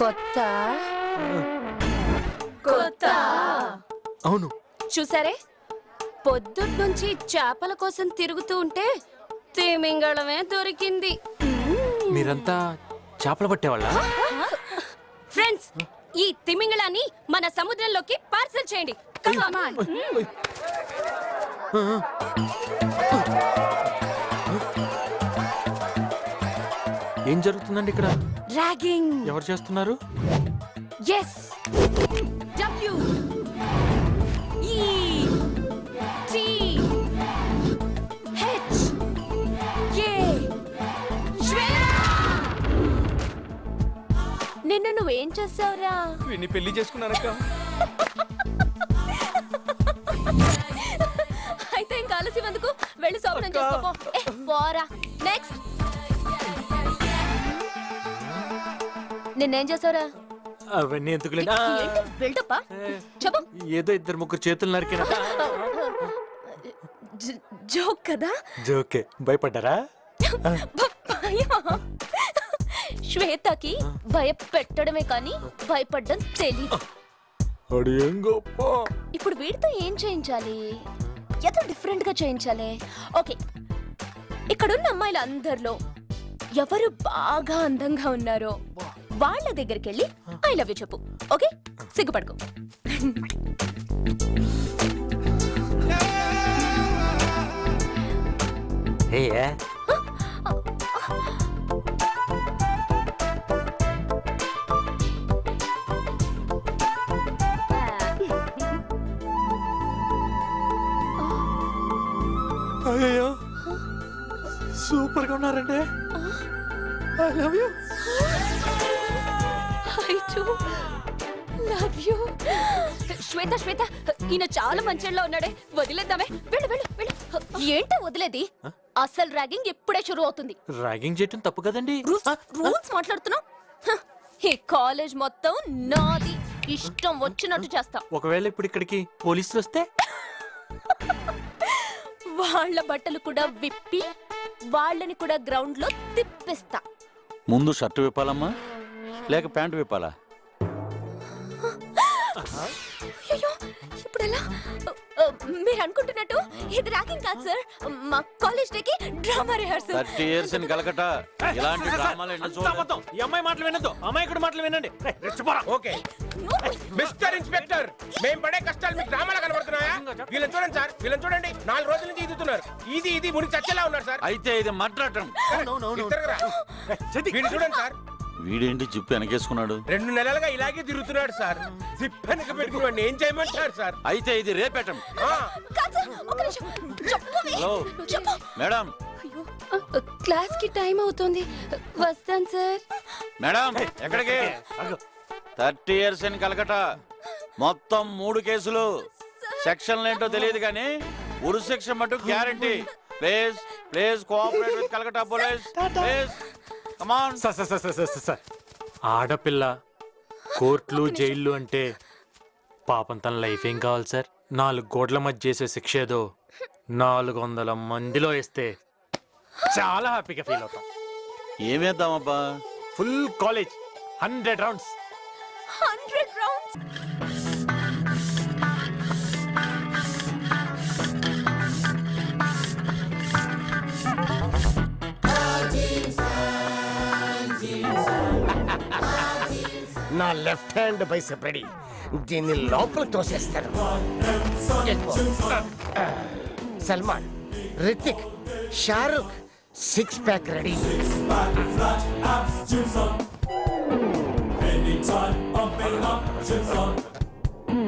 కొత్త కొత్త అవును. చూసారే, పొద్దున్నుంచి చేపల కోసం తిరుగుతూ ఉంటే తిమింగళమే దొరికింది. మీరంతా చేపలు పట్టేవాళ్ళ? ఫ్రెండ్స్, ఈ తిమింగళాన్ని మన సముద్రంలోకి పార్సల్ చేయండి. Come on. ఏం జరుగుతుందండి ఇక్కడ? ర్యాగింగ్. ఎవరు చేస్తున్నారు? ఎస్, డబ్ల్యూ ఈ టీ హెచ్ ఏ. నిన్ను నువ్వేం చేసావురా? విని పెళ్లి చేసుకున్నానక్క. అయితే ఇంకా ఆలస్యం ఎందుకు? వెళ్ళి సోపనం చేసుకోపో. పోరా. నెక్స్ట్. నిన్నేం చేసావురా? అవన్నీ ఎందుకులేండి. బిల్డప్పా చెప్పు. ఏదో ఇద్దరు ముగ్గురు చేతులు నరికిన. జోక్ కదా? జోకే. భయపడ్డారా? శ్వేతకి భయపెట్టడమే కానీ భయపడ్డం తెలీదు. ఇప్పుడు వీడితో ఏం చేయించాలి? ఏదో డిఫరెంట్ గా చేయించాలి. ఓకే, ఇక్కడున్న అమ్మాయిల అందరిలో ఎవరు బాగా అందంగా ఉన్నారో వాళ్ళ దగ్గరికి వెళ్ళి ఐ లవ్ యూ చెప్పు. ఓకే, సిగ్గుపడుకో. అయ్యో, సూపర్ గా ఉన్నారండి. I love you. I do love you. శ్వేత, శ్వేత, ఈయన చాలా మంచిలో ఉన్నాడే, వదిలేద్దామే. వెళ్ళు వెళ్ళు వెళ్ళు. ఏంటో వదిలేది? అసలు ర్యాగింగ్ ఎప్పుడే షురు అవుతుంది. ర్యాగింగ్ చేయటం తప్పు కదండి. రూల్స్ మాట్లాడుతున్నావు. ఈ కాలేజ్ మొత్తం నాది, ఇష్టం వచ్చినట్టు చేస్తా. ఒకవేళ ఇప్పుడు ఇక్కడికి పోలీసులు వస్తే? వాళ్ళ బట్టలు కూడా విప్పి వాళ్ళని కూడా గ్రౌండ్ లో తిప్పిస్తా. ముందు షర్టు విప్పాలమ్మా, లేక ప్యాంటు విప్పాలా? అయ్యో, ఇప్పుడు ఎలా? మీరు అనుకుంటున్నట్టు ఇది ర్యాగింగ్ కాదు సార్, మా కాలేజ్ డేకి drama rehearsal. 30 years in Calcutta ఇలాంటి డ్రామాలు ఎన్నో చూడలేదు. ఈ అమ్మాయి మాటలు వినొద్దు, అమ్మాయి కూడా మాటలు వినండి. ఓకే మిస్టర్ ఇన్స్పెక్టర్, మేము పడే కష్టాలు మీకు డ్రామాలా కనబడుతున్నాయా? వీళ్ళని చూడండి సార్, వీళ్ళని చూడండి. 4 రోజుల నుంచి ఈదుతున్నారు. ఇది మునికి చచ్చేలా ఉన్నారు సార్. అయితే ఇది మర్డర్. వీళ్ళు చూడండి సార్. వీడేంటి జిప్పు వెనకేసుకున్నాడు? 2 నెలలుగా ఇలాగే తిరుగుతున్నాడు సార్. జిప్ వెనక పెట్టుకుని ఏం చేయమంటారు సార్? అయితే ఇది రేపేటం. Hello madam. క్లాస్ కి టైం అవుతుంది, వస్తాను సార్. మేడం ఎక్కడికి? 30 years in కలకట్టా, మొత్తం 3 కేసులు. సెక్షన్లు ఏంటో తెలియదు కానీ ఉరి శిక్ష మటు guarantee. Please please cooperate with Calcutta police. Please come on. Sir, ఆడపిల్ల కోర్టులు జైళ్ళు అంటే పాపం తన లైఫ్ ఏం కావాలి సార్? 4 గోడ్ల మధ్య చేసే శిక్ష ఏదో 400 మందిలో వేస్తే చాలా హ్యాపీగా ఫీల్ అవుతాం. ఏమేద్దామబ్బా? Full college 100 rounds. 100 రౌండ్స్. నా లెఫ్ట్ హ్యాండ్ బైసెప్ రెడీ. దీన్ని లోపల తోసేస్తాను. Salman, Hrithik, Shahrukh 6 pack ready. Anytime I'm building up, chips on.